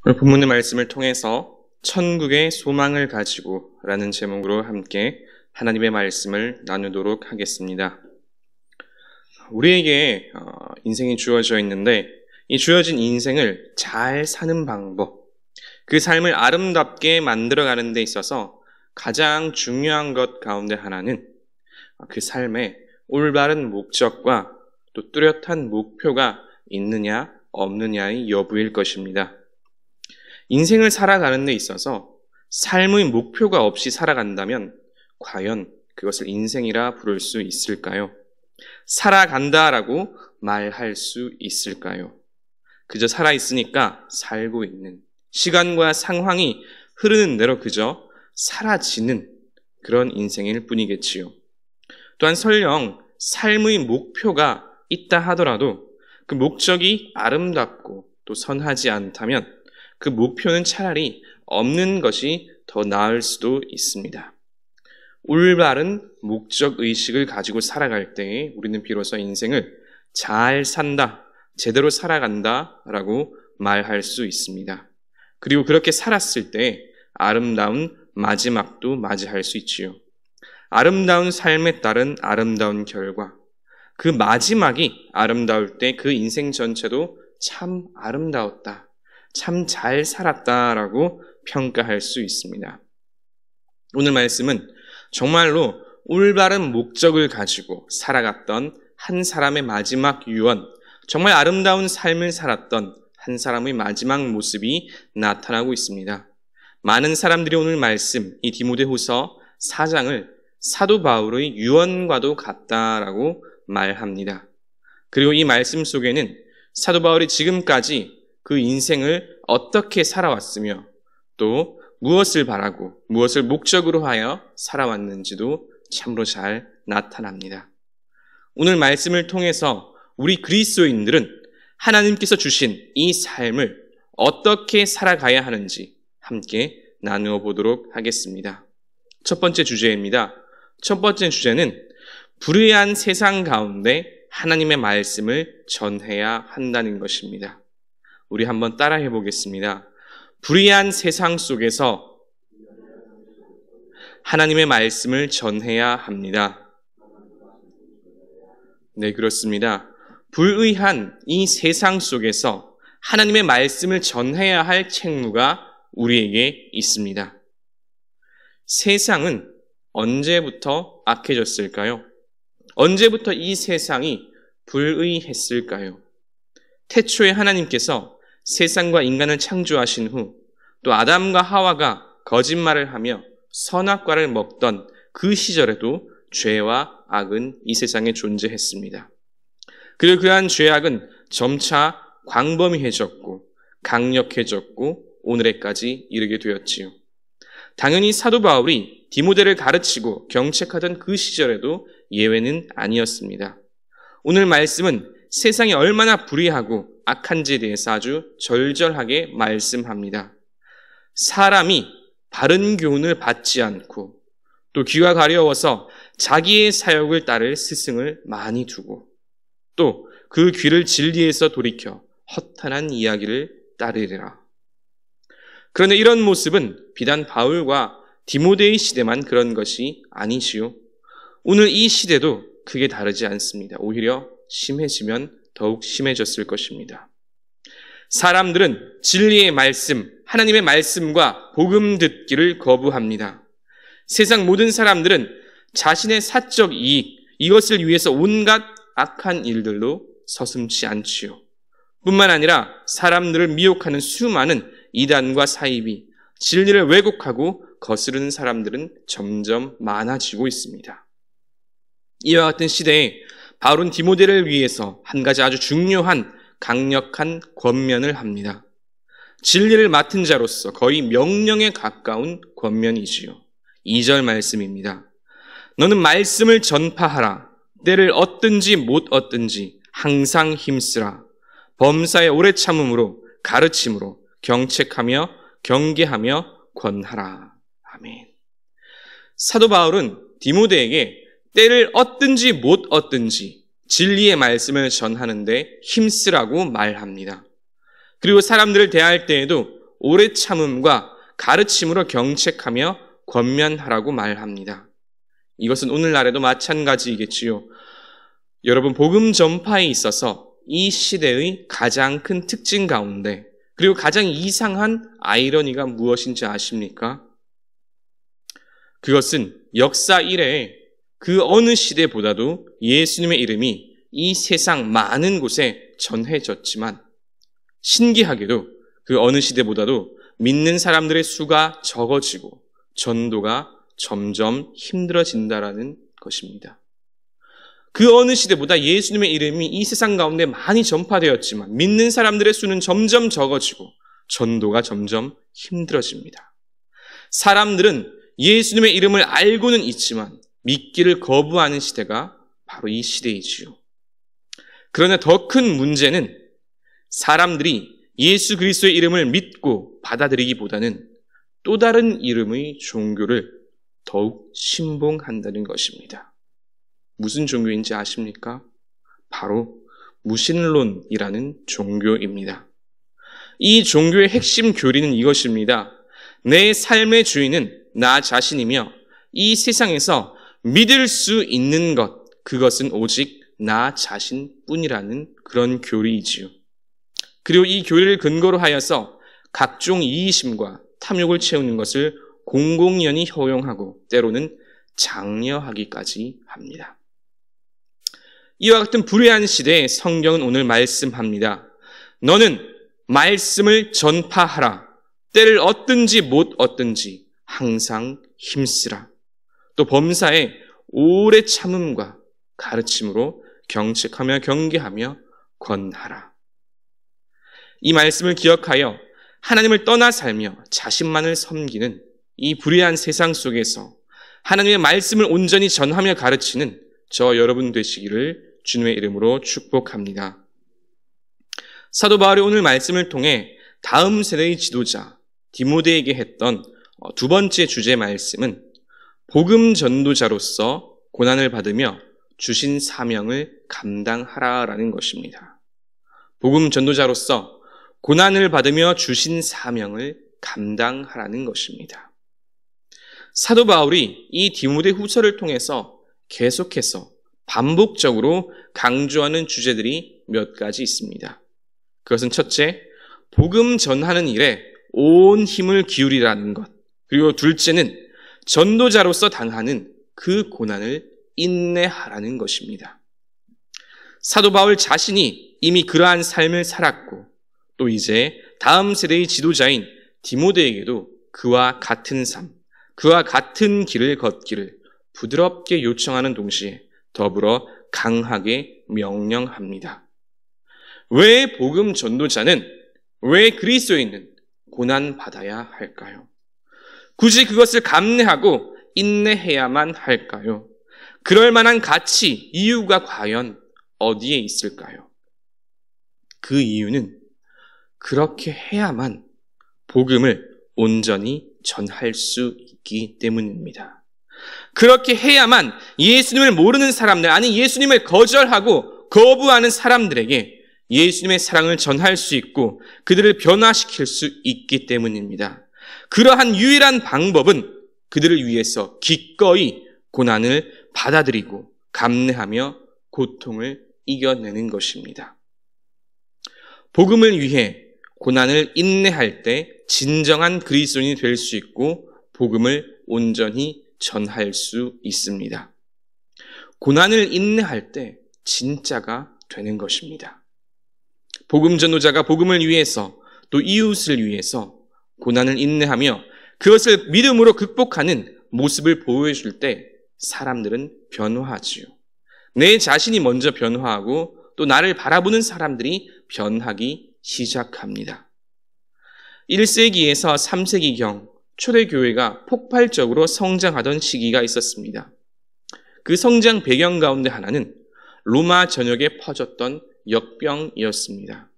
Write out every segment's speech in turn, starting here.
오늘 본문의 말씀을 통해서 천국의 소망을 가지고 라는 제목으로 함께 하나님의 말씀을 나누도록 하겠습니다. 우리에게 인생이 주어져 있는데 이 주어진 인생을 잘 사는 방법, 그 삶을 아름답게 만들어가는 데 있어서 가장 중요한 것 가운데 하나는 그 삶에 올바른 목적과 또 뚜렷한 목표가 있느냐 없느냐의 여부일 것입니다. 인생을 살아가는 데 있어서 삶의 목표가 없이 살아간다면 과연 그것을 인생이라 부를 수 있을까요? 살아간다라고 말할 수 있을까요? 그저 살아있으니까 살고 있는, 시간과 상황이 흐르는 대로 그저 사라지는 그런 인생일 뿐이겠지요. 또한 설령 삶의 목표가 있다 하더라도 그 목적이 아름답고 또 선하지 않다면 그 목표는 차라리 없는 것이 더 나을 수도 있습니다. 올바른 목적의식을 가지고 살아갈 때에 우리는 비로소 인생을 잘 산다, 제대로 살아간다라고 말할 수 있습니다. 그리고 그렇게 살았을 때 아름다운 마지막도 맞이할 수 있지요. 아름다운 삶에 따른 아름다운 결과, 그 마지막이 아름다울 때 그 인생 전체도 참 아름다웠다, 참 잘 살았다라고 평가할 수 있습니다. 오늘 말씀은 정말로 올바른 목적을 가지고 살아갔던 한 사람의 마지막 유언, 정말 아름다운 삶을 살았던 한 사람의 마지막 모습이 나타나고 있습니다. 많은 사람들이 오늘 말씀, 이 디모데후서 4장을 사도 바울의 유언과도 같다라고 말합니다. 그리고 이 말씀 속에는 사도 바울이 지금까지 그 인생을 어떻게 살아왔으며 또 무엇을 바라고 무엇을 목적으로 하여 살아왔는지도 참으로 잘 나타납니다. 오늘 말씀을 통해서 우리 그리스도인들은 하나님께서 주신 이 삶을 어떻게 살아가야 하는지 함께 나누어 보도록 하겠습니다. 첫 번째 주제입니다. 첫 번째 주제는 불의한 세상 가운데 하나님의 말씀을 전해야 한다는 것입니다. 우리 한번 따라해 보겠습니다. 불의한 세상 속에서 하나님의 말씀을 전해야 합니다. 네, 그렇습니다. 불의한 이 세상 속에서 하나님의 말씀을 전해야 할 책무가 우리에게 있습니다. 세상은 언제부터 악해졌을까요? 언제부터 이 세상이 불의했을까요? 태초에 하나님께서 세상과 인간을 창조하신 후 또 아담과 하와가 거짓말을 하며 선악과를 먹던 그 시절에도 죄와 악은 이 세상에 존재했습니다. 그리고 그러한 죄악은 점차 광범위해졌고 강력해졌고 오늘에까지 이르게 되었지요. 당연히 사도 바울이 디모데를 가르치고 경책하던 그 시절에도 예외는 아니었습니다. 오늘 말씀은 세상이 얼마나 불의하고 악한지에 대해서 아주 절절하게 말씀합니다. 사람이 바른 교훈을 받지 않고 또 귀가 가려워서 자기의 사욕을 따를 스승을 많이 두고 또 그 귀를 진리에서 돌이켜 허탄한 이야기를 따르리라. 그런데 이런 모습은 비단 바울과 디모데의 시대만 그런 것이 아니지요. 오늘 이 시대도 크게 다르지 않습니다. 오히려 심해지면 더욱 심해졌을 것입니다. 사람들은 진리의 말씀, 하나님의 말씀과 복음 듣기를 거부합니다. 세상 모든 사람들은 자신의 사적 이익, 이것을 위해서 온갖 악한 일들로 서슴지 않지요. 뿐만 아니라 사람들을 미혹하는 수많은 이단과 사이비, 진리를 왜곡하고 거스르는 사람들은 점점 많아지고 있습니다. 이와 같은 시대에 바울은 디모데를 위해서 한 가지 아주 중요한 강력한 권면을 합니다. 진리를 맡은 자로서 거의 명령에 가까운 권면이지요. 2절 말씀입니다. 너는 말씀을 전파하라. 때를 얻든지 못 얻든지 항상 힘쓰라. 범사에 오래 참음으로 가르침으로 경책하며 경계하며 권하라. 아멘. 사도 바울은 디모데에게 때를 얻든지 못 얻든지 진리의 말씀을 전하는데 힘쓰라고 말합니다. 그리고 사람들을 대할 때에도 오래 참음과 가르침으로 경책하며 권면하라고 말합니다. 이것은 오늘날에도 마찬가지이겠지요. 여러분, 복음 전파에 있어서 이 시대의 가장 큰 특징 가운데 그리고 가장 이상한 아이러니가 무엇인지 아십니까? 그것은 역사 이래에 그 어느 시대보다도 예수님의 이름이 이 세상 많은 곳에 전해졌지만 신기하게도 그 어느 시대보다도 믿는 사람들의 수가 적어지고 전도가 점점 힘들어진다라는 것입니다. 그 어느 시대보다 예수님의 이름이 이 세상 가운데 많이 전파되었지만 믿는 사람들의 수는 점점 적어지고 전도가 점점 힘들어집니다. 사람들은 예수님의 이름을 알고는 있지만 믿기를 거부하는 시대가 바로 이 시대이지요. 그러나 더 큰 문제는 사람들이 예수 그리스도의 이름을 믿고 받아들이기보다는 또 다른 이름의 종교를 더욱 신봉한다는 것입니다. 무슨 종교인지 아십니까? 바로 무신론이라는 종교입니다. 이 종교의 핵심 교리는 이것입니다. 내 삶의 주인은 나 자신이며 이 세상에서 믿을 수 있는 것, 그것은 오직 나 자신뿐이라는 그런 교리이지요. 그리고 이 교리를 근거로 하여서 각종 이의심과 탐욕을 채우는 것을 공공연히 허용하고 때로는 장려하기까지 합니다. 이와 같은 불의한 시대에 성경은 오늘 말씀합니다. 너는 말씀을 전파하라. 때를 얻든지 못 얻든지 항상 힘쓰라. 또 범사에 오래 참음과 가르침으로 경책하며 경계하며 권하라. 이 말씀을 기억하여 하나님을 떠나 살며 자신만을 섬기는 이 불의한 세상 속에서 하나님의 말씀을 온전히 전하며 가르치는 저 여러분 되시기를 주님의 이름으로 축복합니다. 사도 바울이 오늘 말씀을 통해 다음 세대의 지도자 디모데에게 했던 두 번째 주제 말씀은 복음 전도자로서 고난을 받으며 주신 사명을 감당하라라는 것입니다. 복음 전도자로서 고난을 받으며 주신 사명을 감당하라는 것입니다. 사도 바울이 이 디모데 후서를 통해서 계속해서 반복적으로 강조하는 주제들이 몇 가지 있습니다. 그것은 첫째, 복음 전하는 일에 온 힘을 기울이라는 것. 그리고 둘째는 전도자로서 당하는 그 고난을 인내하라는 것입니다. 사도 바울 자신이 이미 그러한 삶을 살았고 또 이제 다음 세대의 지도자인 디모데에게도 그와 같은 삶, 그와 같은 길을 걷기를 부드럽게 요청하는 동시에 더불어 강하게 명령합니다. 왜 복음 전도자는, 왜 그리스도인은 고난받아야 할까요? 굳이 그것을 감내하고 인내해야만 할까요? 그럴 만한 가치, 이유가 과연 어디에 있을까요? 그 이유는 그렇게 해야만 복음을 온전히 전할 수 있기 때문입니다. 그렇게 해야만 예수님을 모르는 사람들, 아니 예수님을 거절하고 거부하는 사람들에게 예수님의 사랑을 전할 수 있고 그들을 변화시킬 수 있기 때문입니다. 그러한 유일한 방법은 그들을 위해서 기꺼이 고난을 받아들이고 감내하며 고통을 이겨내는 것입니다. 복음을 위해 고난을 인내할 때 진정한 그리스도인이 될 수 있고 복음을 온전히 전할 수 있습니다. 고난을 인내할 때 진짜가 되는 것입니다. 복음 전도자가 복음을 위해서 또 이웃을 위해서 고난을 인내하며 그것을 믿음으로 극복하는 모습을 보여줄 때 사람들은 변화하지요. 내 자신이 먼저 변화하고 또 나를 바라보는 사람들이 변하기 시작합니다. 1세기에서 3세기경 초대교회가 폭발적으로 성장하던 시기가 있었습니다. 그 성장 배경 가운데 하나는 로마 전역에 퍼졌던 역병이었습니다.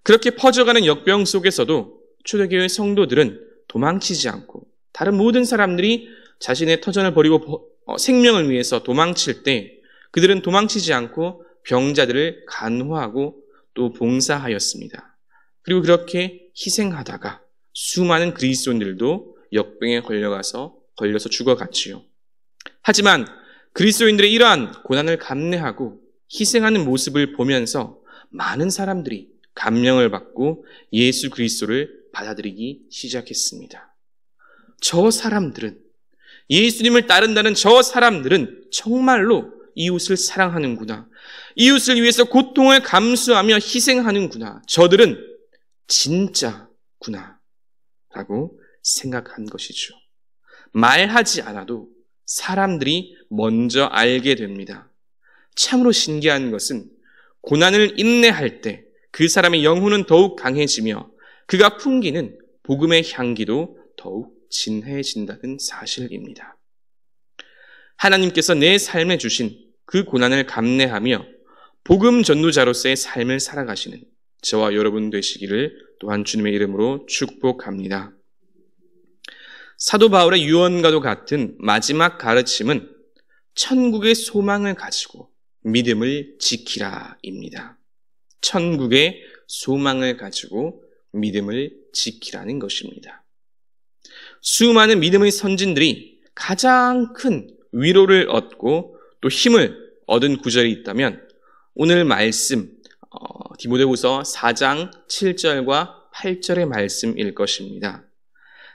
그렇게 퍼져가는 역병 속에서도 초대교회 성도들은 도망치지 않고 다른 모든 사람들이 자신의 터전을 버리고 생명을 위해서 도망칠 때 그들은 도망치지 않고 병자들을 간호하고 또 봉사하였습니다. 그리고 그렇게 희생하다가 수많은 그리스도인들도 역병에 걸려서 죽어갔지요. 하지만 그리스도인들의 이러한 고난을 감내하고 희생하는 모습을 보면서 많은 사람들이 감명을 받고 예수 그리스도를 받아들이기 시작했습니다. 저 사람들은, 예수님을 따른다는 저 사람들은 정말로 이웃을 사랑하는구나. 이웃을 위해서 고통을 감수하며 희생하는구나. 저들은 진짜구나. 라고 생각한 것이죠. 말하지 않아도 사람들이 먼저 알게 됩니다. 참으로 신기한 것은 고난을 인내할 때 그 사람의 영혼은 더욱 강해지며 그가 풍기는 복음의 향기도 더욱 진해진다는 사실입니다. 하나님께서 내 삶에 주신 그 고난을 감내하며 복음 전도자로서의 삶을 살아가시는 저와 여러분 되시기를 또한 주님의 이름으로 축복합니다. 사도 바울의 유언과도 같은 마지막 가르침은 천국의 소망을 가지고 믿음을 지키라입니다. 천국의 소망을 가지고 믿음을 지키라는 것입니다. 수많은 믿음의 선진들이 가장 큰 위로를 얻고 또 힘을 얻은 구절이 있다면 오늘 말씀 디모데후서 4장 7절과 8절의 말씀일 것입니다.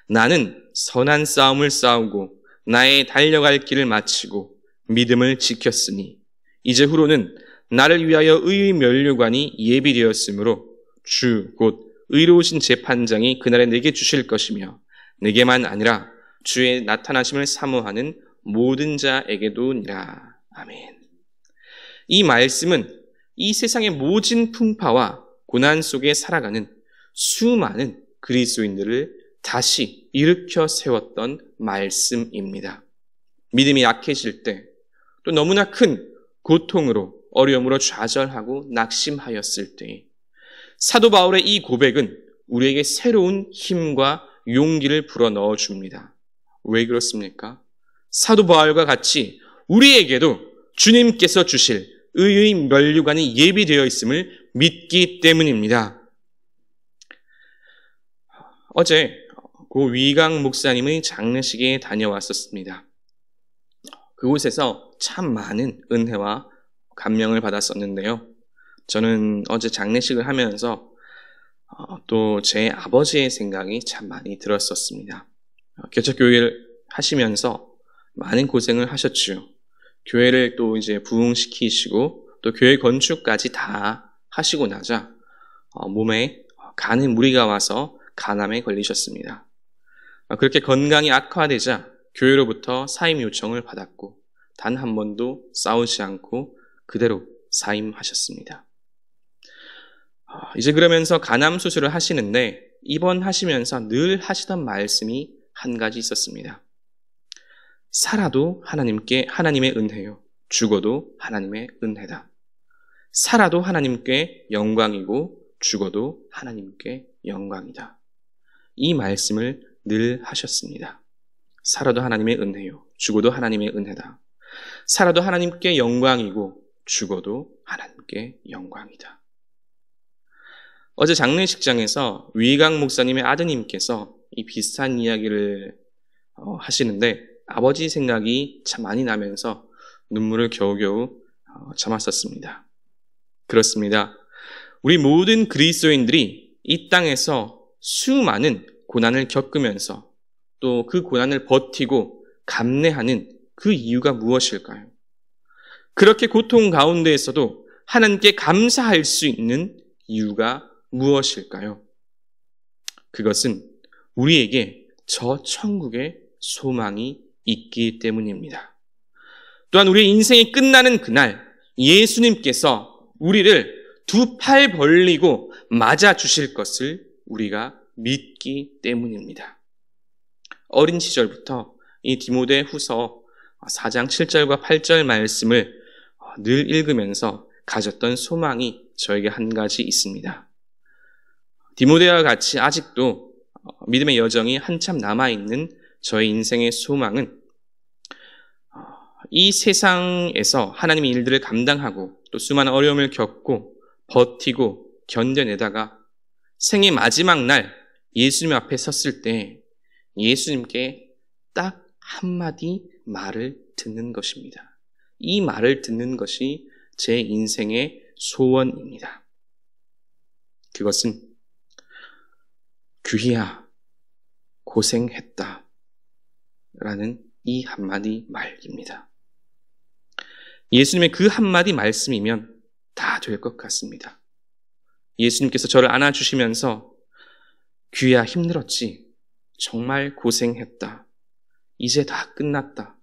나는 선한 싸움을 싸우고 나의 달려갈 길을 마치고 믿음을 지켰으니 이제 후로는 나를 위하여 의의 면류관이 예비되었으므로 주 곧 의로우신 재판장이 그날에 내게 주실 것이며 내게만 아니라 주의 나타나심을 사모하는 모든 자에게도니라. 아멘. 이 말씀은 이 세상의 모진 풍파와 고난 속에 살아가는 수많은 그리스도인들을 다시 일으켜 세웠던 말씀입니다. 믿음이 약해질 때, 또 너무나 큰 고통으로 어려움으로 좌절하고 낙심하였을 때 사도 바울의 이 고백은 우리에게 새로운 힘과 용기를 불어넣어 줍니다. 왜 그렇습니까? 사도 바울과 같이 우리에게도 주님께서 주실 의의 면류관이 예비되어 있음을 믿기 때문입니다. 어제 고 위강 목사님의 장례식에 다녀왔었습니다. 그곳에서 참 많은 은혜와 감명을 받았었는데요. 저는 어제 장례식을 하면서 또 제 아버지의 생각이 참 많이 들었었습니다. 개척교회를 하시면서 많은 고생을 하셨죠. 교회를 또 이제 부흥시키시고 또 교회 건축까지 다 하시고 나자 몸에 간의 무리가 와서 간암에 걸리셨습니다. 그렇게 건강이 악화되자 교회로부터 사임 요청을 받았고 단 한 번도 싸우지 않고 그대로 사임하셨습니다. 이제 그러면서 간암 수술을 하시는데 입원하시면서 늘 하시던 말씀이 한 가지 있었습니다. 살아도 하나님의 은혜요. 죽어도 하나님의 은혜다. 살아도 하나님께 영광이고 죽어도 하나님께 영광이다. 이 말씀을 늘 하셨습니다. 살아도 하나님의 은혜요. 죽어도 하나님의 은혜다. 살아도 하나님께 영광이고 죽어도 하나님께 영광이다. 어제 장례식장에서 위강 목사님의 아드님께서 이 비슷한 이야기를 하시는데 아버지 생각이 참 많이 나면서 눈물을 겨우겨우 참았었습니다. 그렇습니다. 우리 모든 그리스도인들이 이 땅에서 수많은 고난을 겪으면서 또 그 고난을 버티고 감내하는 그 이유가 무엇일까요? 그렇게 고통 가운데에서도 하나님께 감사할 수 있는 이유가 무엇일까요? 그것은 우리에게 저 천국의 소망이 있기 때문입니다. 또한 우리의 인생이 끝나는 그날 예수님께서 우리를 두 팔 벌리고 맞아주실 것을 우리가 믿기 때문입니다. 어린 시절부터 이 디모데 후서 4장 7절과 8절 말씀을 늘 읽으면서 가졌던 소망이 저에게 한 가지 있습니다. 디모데와 같이 아직도 믿음의 여정이 한참 남아있는 저의 인생의 소망은 이 세상에서 하나님의 일들을 감당하고 또 수많은 어려움을 겪고 버티고 견뎌내다가 생의 마지막 날 예수님 앞에 섰을 때 예수님께 딱 한마디 말을 듣는 것입니다. 이 말을 듣는 것이 제 인생의 소원입니다. 그것은 규희야, 고생했다 라는 이 한마디 말입니다. 예수님의 그 한마디 말씀이면 다 될 것 같습니다. 예수님께서 저를 안아주시면서 규희야, 힘들었지? 정말 고생했다. 이제 다 끝났다.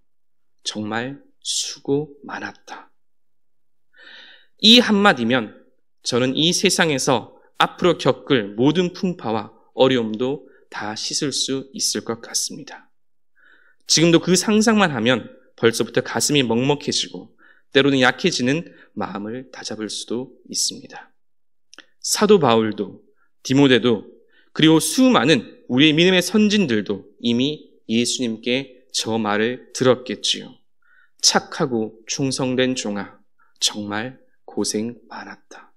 정말 수고 많았다. 이 한마디면 저는 이 세상에서 앞으로 겪을 모든 풍파와 어려움도 다 씻을 수 있을 것 같습니다. 지금도 그 상상만 하면 벌써부터 가슴이 먹먹해지고 때로는 약해지는 마음을 다잡을 수도 있습니다. 사도 바울도 디모데도 그리고 수많은 우리의 믿음의 선진들도 이미 예수님께 저 말을 들었겠지요. 착하고 충성된 종아, 정말 고생 많았다.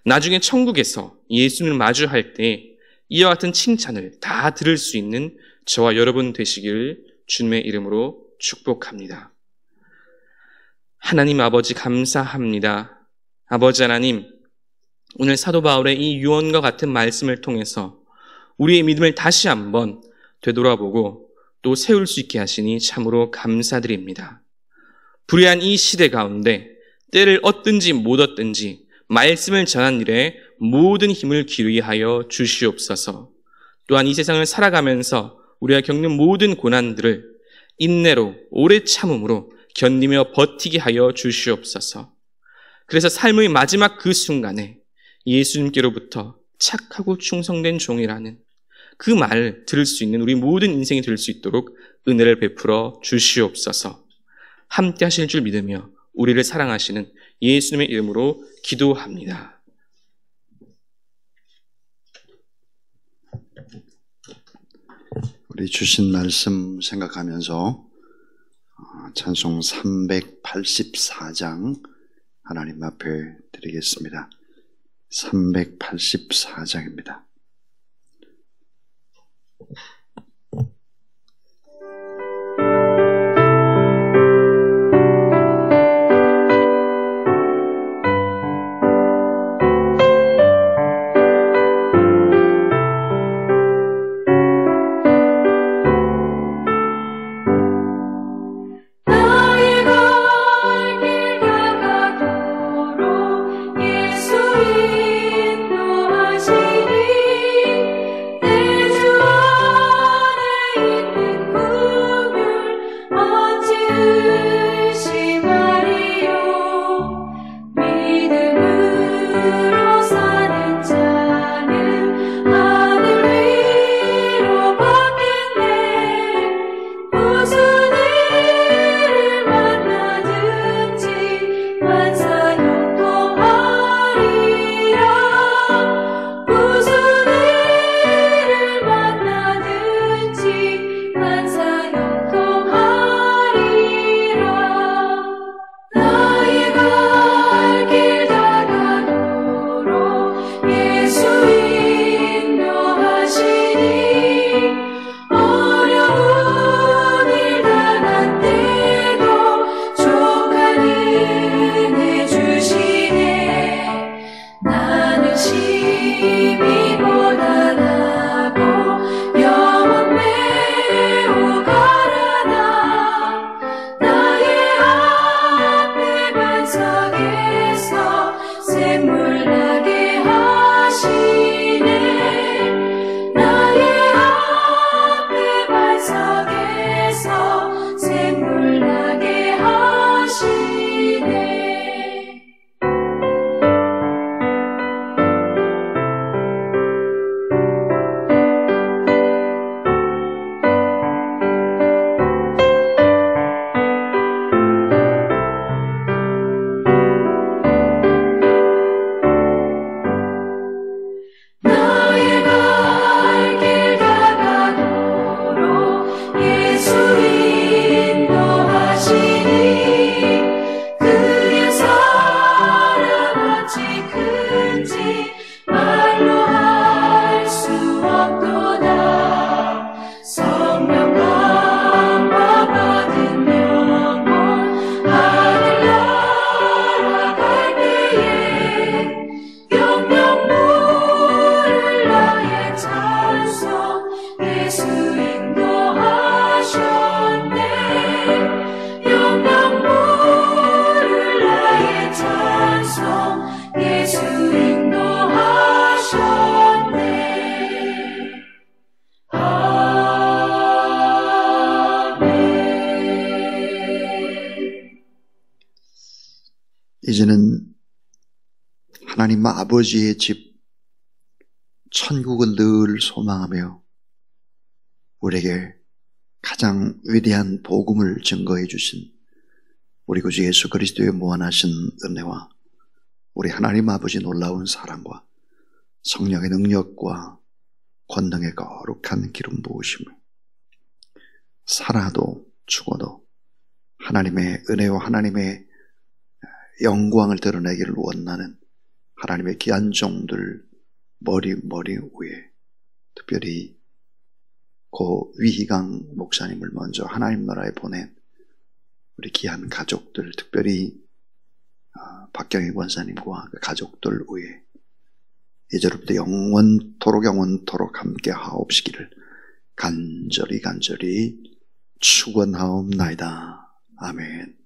나중에 천국에서 예수님을 마주할 때 이와 같은 칭찬을 다 들을 수 있는 저와 여러분 되시기를 주님의 이름으로 축복합니다. 하나님 아버지 감사합니다. 아버지 하나님, 오늘 사도 바울의 이 유언과 같은 말씀을 통해서 우리의 믿음을 다시 한번 되돌아보고 또 세울 수 있게 하시니 참으로 감사드립니다. 불의한 이 시대 가운데 때를 얻든지 못 얻든지 말씀을 전한 일에 모든 힘을 기울이게 하여 주시옵소서. 또한 이 세상을 살아가면서 우리가 겪는 모든 고난들을 인내로 오래 참음으로 견디며 버티게 하여 주시옵소서. 그래서 삶의 마지막 그 순간에 예수님께로부터 착하고 충성된 종이라는 그 말을 들을 수 있는 우리 모든 인생이 될 수 있도록 은혜를 베풀어 주시옵소서. 함께 하실 줄 믿으며 우리를 사랑하시는 예수님의 이름으로 기도합니다. 우리 주신 말씀 생각하면서 찬송 384장 하나님 앞에 드리겠습니다. 384장입니다. 인도하시니 내 주 안에 있는 예수 인도하셨네. 영광 모를 나의 찬송 예수 인도하셨네. 아멘. 이제는 하나님 아버지의 집 천국을 늘 소망하며 우리에게 가장 위대한 복음을 증거해 주신 우리 구주 예수 그리스도의 무한하신 은혜와 우리 하나님 아버지 놀라운 사랑과 성령의 능력과 권능의 거룩한 기름 부으심을 살아도 죽어도 하나님의 은혜와 하나님의 영광을 드러내기를 원하는 하나님의 귀한 종들 머리 위에 특별히 고 위희강 목사님을 먼저 하나님 나라에 보낸 우리 귀한 가족들, 특별히 박경희 권사님과 그 가족들 위에 이제로부터 영원토록 함께 하옵시기를 간절히 축원하옵나이다. 아멘.